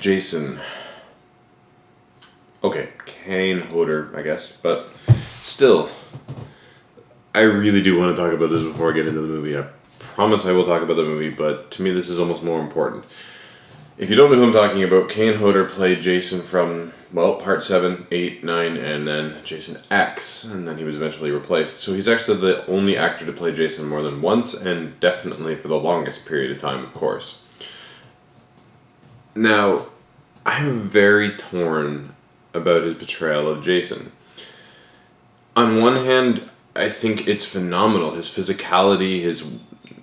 Jason. Okay, Kane Hodder, I guess, but still, I really do want to talk about this before I get into the movie. I promise I will talk about the movie, but to me this is almost more important. If you don't know who I'm talking about, Kane Hodder played Jason from, well, part 7, 8, 9, and then Jason X, and then he was eventually replaced. So he's actually the only actor to play Jason more than once, and definitely for the longest period of time, of course. Now, I'm very torn about his portrayal of Jason. On one hand, I think it's phenomenal. His physicality, his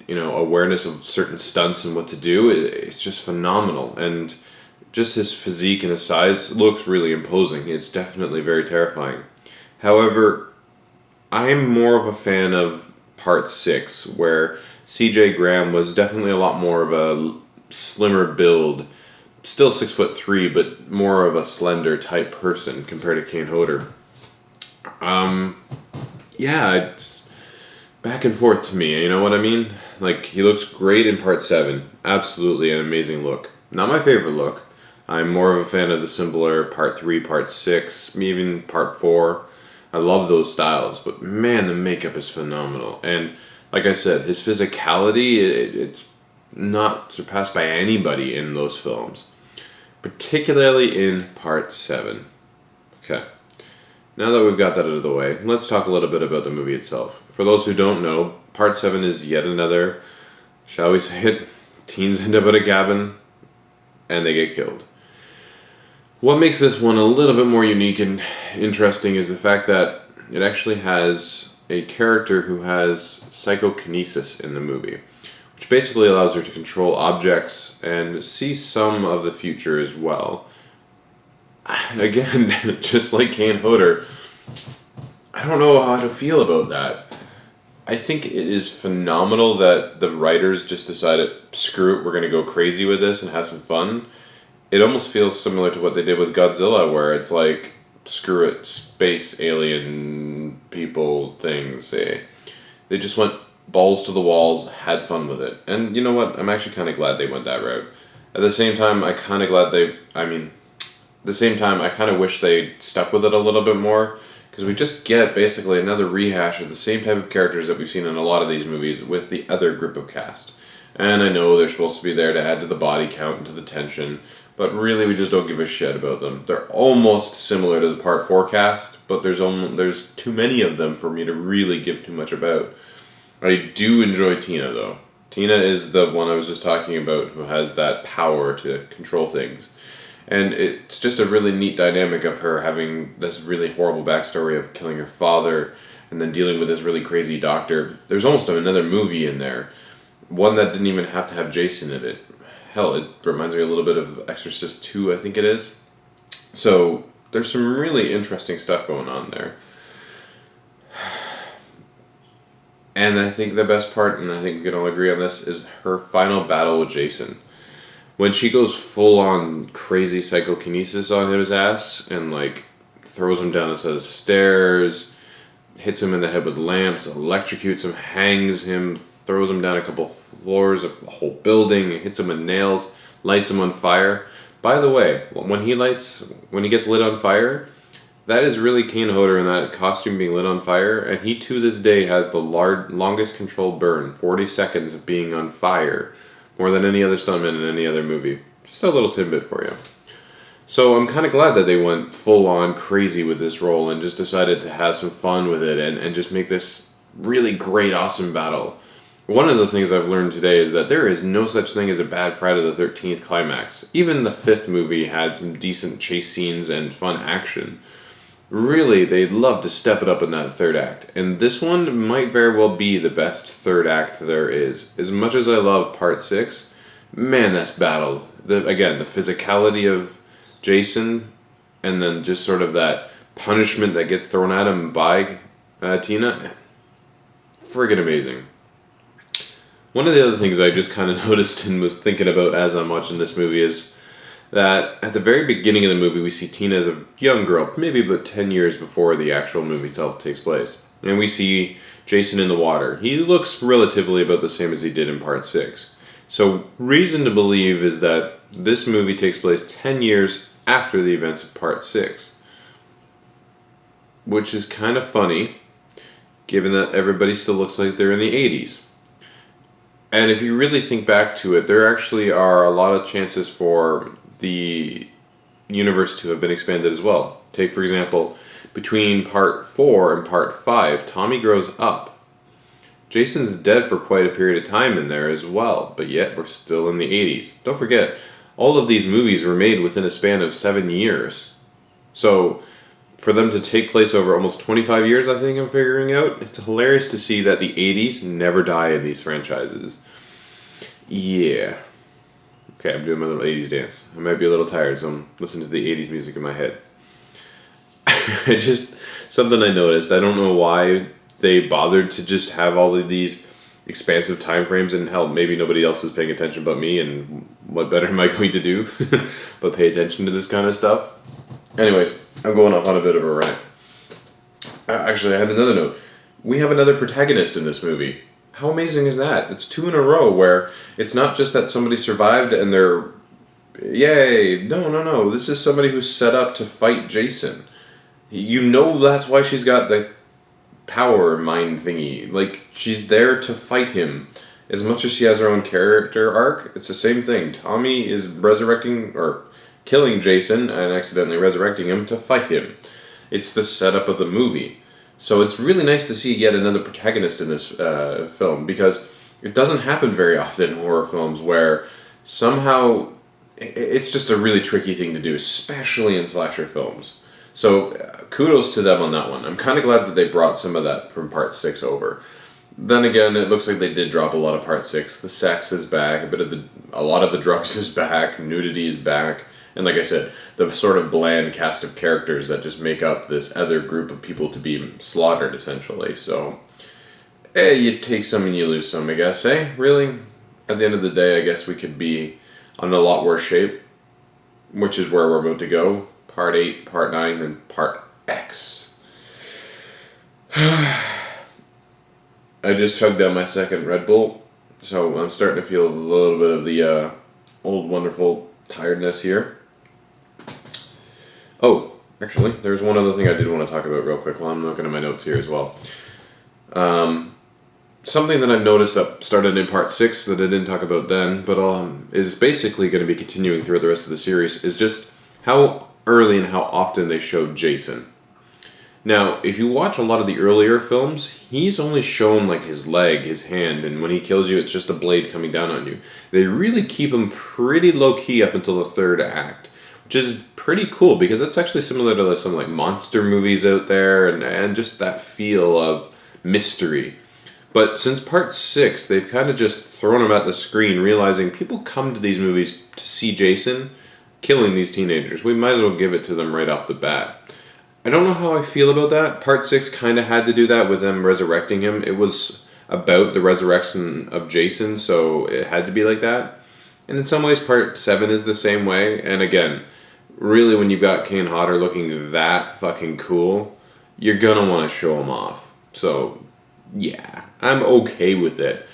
awareness of certain stunts and what to do, it's just phenomenal. And just his physique and his size looks really imposing. It's definitely very terrifying. However, I'm more of a fan of part 6, where CJ Graham was definitely a lot more of a slimmer build, still 6'3", but more of a slender type person compared to Kane Hodder. Yeah, it's back and forth to me, you know what I mean? Like, he looks great in part 7. Absolutely an amazing look. Not my favorite look. I'm more of a fan of the simpler part 3, part 6, even part 4. I love those styles, but man, the makeup is phenomenal. And like I said, his physicality, it's not surpassed by anybody in those films. Particularly in part 7. Okay. Now that we've got that out of the way, let's talk a little bit about the movie itself. For those who don't know, part 7 is yet another, shall we say it, teens end up at a cabin and they get killed. What makes this one a little bit more unique and interesting is the fact that it actually has a character who has psychokinesis in the movie, which basically allows her to control objects and see some of the future as well. Again, just like Kane Hodder, I don't know how to feel about that. I think it is phenomenal that the writers just decided, screw it, we're going to go crazy with this and have some fun. It almost feels similar to what they did with Godzilla, where it's like, screw it, space, alien, people, things. They just went balls to the walls, had fun with it. And you know what? I'm actually kind of glad they went that route. At the same time, I kind of wish they stuck with it a little bit more, because we just get basically another rehash of the same type of characters that we've seen in a lot of these movies with the other group of cast. And I know they're supposed to be there to add to the body count and to the tension, but really we just don't give a shit about them. They're almost similar to the part 4 cast, but there's too many of them for me to really give too much about. I do enjoy Tina, though. Tina is the one I was just talking about who has that power to control things. And it's just a really neat dynamic of her having this really horrible backstory of killing her father and then dealing with this really crazy doctor. There's almost another movie in there. One that didn't even have to have Jason in it. Hell, it reminds me a little bit of Exorcist 2, I think it is. So there's some really interesting stuff going on there. And I think the best part, and I think we can all agree on this, is her final battle with Jason. When she goes full on crazy psychokinesis on his ass and like throws him down a set of stairs, hits him in the head with lamps, electrocutes him, hangs him, throws him down a couple floors of a whole building, hits him with nails, lights him on fire. By the way, when he gets lit on fire, that is really Kane Hodder in that costume being lit on fire, and he to this day has the longest controlled burn, 40 seconds of being on fire, more than any other stuntman in any other movie. Just a little tidbit for you. So I'm kind of glad that they went full on crazy with this role and just decided to have some fun with it and just make this really great, awesome battle. One of the things I've learned today is that there is no such thing as a bad Friday the 13th climax. Even the 5th movie had some decent chase scenes and fun action. Really, they'd love to step it up in that 3rd act. And this one might very well be the best 3rd act there is. As much as I love part 6, man, that's battle. Again, the physicality of Jason, and then just sort of that punishment that gets thrown at him by Tina. Friggin' amazing. One of the other things I just kind of noticed and was thinking about as I'm watching this movie is that at the very beginning of the movie we see Tina as a young girl, maybe about 10 years before the actual movie itself takes place. And we see Jason in the water. He looks relatively about the same as he did in part 6. So reason to believe is that this movie takes place 10 years after the events of Part 6. Which is kind of funny, given that everybody still looks like they're in the 80s. And if you really think back to it, there actually are a lot of chances for the universe to have been expanded as well. Take, for example, between Part 4 and Part 5, Tommy grows up. Jason's dead for quite a period of time in there as well, but yet we're still in the 80s. Don't forget, all of these movies were made within a span of 7 years. So, for them to take place over almost 25 years, I think I'm figuring out, it's hilarious to see that the 80s never die in these franchises. Yeah. Okay, I'm doing my little 80s dance. I might be a little tired, so I'm listening to the 80s music in my head. Just something I noticed. I don't know why they bothered to just have all of these expansive time frames, and hell, maybe nobody else is paying attention but me, and what better am I going to do but pay attention to this kind of stuff? Anyways, I'm going off on a bit of a rant. Actually, I had another note. We have another protagonist in this movie. How amazing is that? It's 2 in a row where it's not just that somebody survived and they're, yay, no. This is somebody who's set up to fight Jason. You know that's why she's got the power mind thingy. Like, she's there to fight him. As much as she has her own character arc, it's the same thing. Tommy is resurrecting, or killing Jason and accidentally resurrecting him to fight him. It's the setup of the movie. So it's really nice to see yet another protagonist in this film, because it doesn't happen very often in horror films where somehow it's just a really tricky thing to do, especially in slasher films. So kudos to them on that one. I'm kind of glad that they brought some of that from Part 6 over. Then again, it looks like they did drop a lot of Part 6. The sex is back, a lot of the drugs is back, nudity is back. And like I said, the sort of bland cast of characters that just make up this other group of people to be slaughtered, essentially. So, you take some and you lose some, I guess, Really? At the end of the day, I guess we could be on a lot worse shape, which is where we're about to go. Part 8, Part 9, and Part X. I just chugged down my second Red Bull, so I'm starting to feel a little bit of the old wonderful tiredness here. Oh, actually, there's one other thing I did want to talk about real quick while I'm looking at my notes here as well. Something that I've noticed that started in Part 6 that I didn't talk about then, but is basically going to be continuing throughout the rest of the series, is just how early and how often they showed Jason. Now, if you watch a lot of the earlier films, he's only shown like his leg, his hand, and when he kills you, it's just a blade coming down on you. They really keep him pretty low-key up until the third act, which is pretty cool because that's actually similar to some like monster movies out there and just that feel of mystery. But since Part 6, they've kind of just thrown him at the screen, realizing people come to these movies to see Jason killing these teenagers. We might as well give it to them right off the bat. I don't know how I feel about that. Part 6 kind of had to do that with them resurrecting him. It was about the resurrection of Jason, so it had to be like that. And in some ways, Part 7 is the same way. And again, really when you've got Kane Hodder looking that fucking cool, you're gonna want to show him off. So, yeah, I'm okay with it.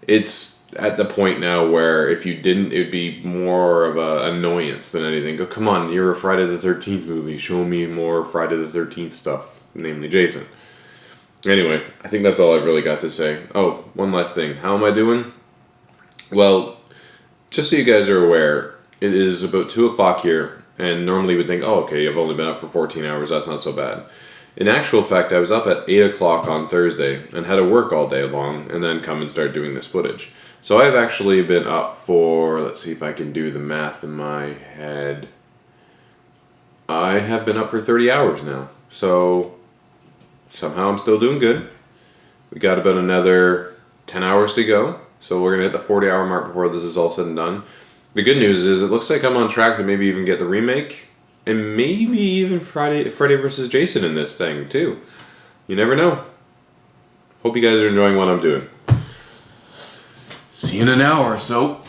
It's at the point now where if you didn't, it would be more of an annoyance than anything. Go, come on, you're a Friday the 13th movie. Show me more Friday the 13th stuff, namely Jason. Anyway, I think that's all I've really got to say. Oh, one last thing. How am I doing? Well, just so you guys are aware, it is about 2 o'clock here, and normally you would think, oh, okay, I've only been up for 14 hours, that's not so bad. In actual fact, I was up at 8 o'clock on Thursday and had to work all day long and then come and start doing this footage. So I've actually been up for, let's see if I can do the math in my head. I have been up for 30 hours now. So somehow I'm still doing good. We got about another 10 hours to go. So we're going to hit the 40-hour mark before this is all said and done. The good news is it looks like I'm on track to maybe even get the remake. And maybe even Freddy vs. Jason in this thing, too. You never know. Hope you guys are enjoying what I'm doing. See you in an hour or so.